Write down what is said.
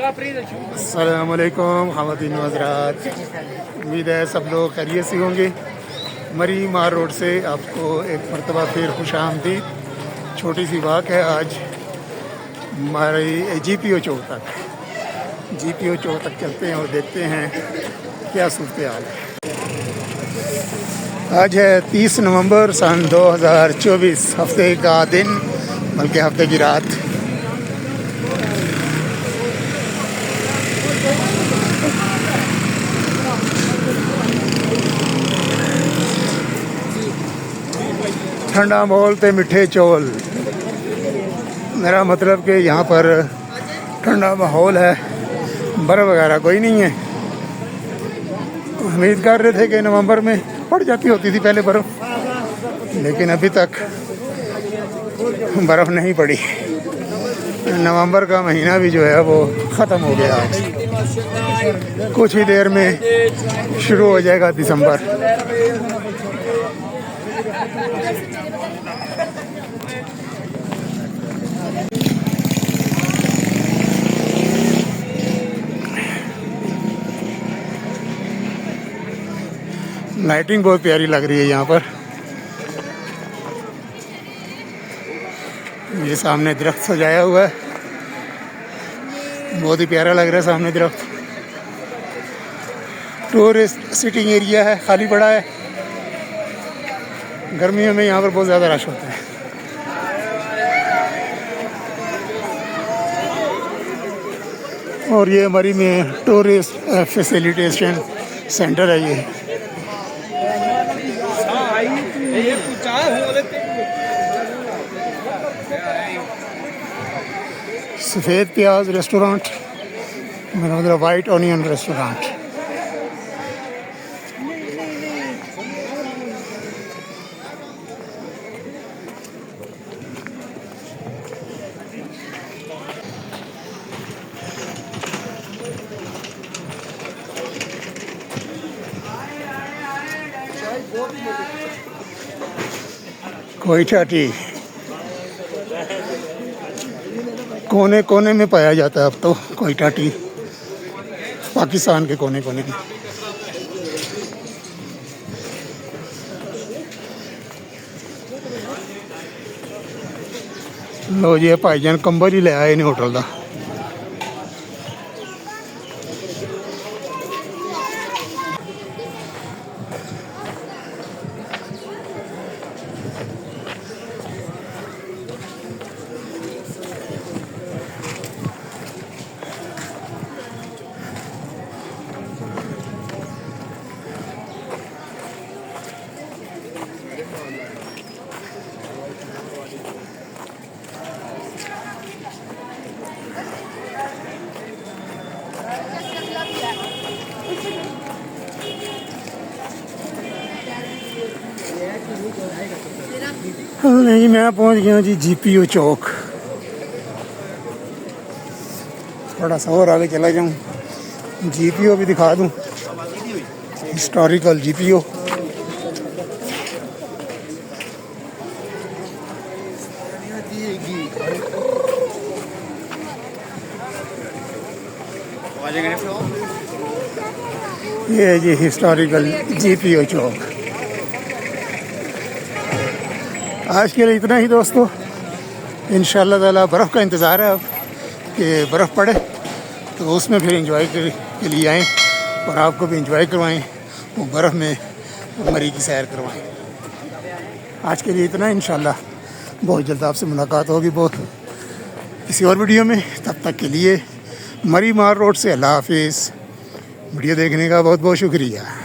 अस्सलामुअलैकुम ख़वातीन हज़रात, उम्मीद है सब लोग खैरियत से होंगे। मरी मार रोड से आपको एक मरतबा फिर खुशामदीद। छोटी सी वाक है आज हमारी GPO चौक तक। GPO चौक तक चलते हैं और देखते हैं क्या सूरत हाल है। आज है 30 नवंबर सन 2024, हफ्ते का दिन बल्कि हफ्ते की रात। ठंडा माहौल पे मीठे चौल। मेरा मतलब कि यहाँ पर ठंडा माहौल है, बर्फ़ वगैरह कोई नहीं है। उम्मीद कर रहे थे कि नवंबर में पड़ जाती होती थी पहले बर्फ़, लेकिन अभी तक बर्फ़ नहीं पड़ी। नवंबर का महीना भी जो है वो ख़त्म हो गया आज। कुछ ही देर में शुरू हो जाएगा दिसंबर। लाइटिंग बहुत प्यारी लग रही है यहाँ पर। ये सामने दरख्त सजाया हुआ है, बहुत ही प्यारा लग रहा है सामने दरख्त। टूरिस्ट सिटिंग एरिया है, खाली पड़ा है। गर्मियों में यहाँ पर बहुत ज़्यादा रश होता है। और ये मरी में टूरिस्ट फैसिलिटेशन सेंटर है। ये सफ़ेद प्याज रेस्टोरेंट, मेरा मतलब white onion restaurant. Quetta T कोने कोने में पाया जाता है अब तो। कोयटा टी पाकिस्तान के कोने कोने में। लो जी भाईजान कंबल ही ले आए ने होटल का। नहीं, मैं पहुंच गया जी GPO चौक। थोड़ा सा और आगे चला जाऊं, GPO भी दिखा दूं, हिस्टोरिकल GPO। ये है जी हिस्टोरिकल GPO चौक। आज के लिए इतना ही दोस्तों। इंशाअल्लाह ताला बर्फ़ का इंतज़ार है अब कि बर्फ़ पड़े तो उसमें फिर एंजॉय के लिए आएँ और आपको भी एंजॉय करवाएं, वो बर्फ़ में मरी की सैर करवाएं। आज के लिए इतना, इंशाअल्लाह बहुत जल्द आपसे मुलाकात होगी बहुत किसी और वीडियो में। तब तक के लिए मरी मार रोड से अल्लाह हाफिज़। वीडियो देखने का बहुत बहुत शुक्रिया।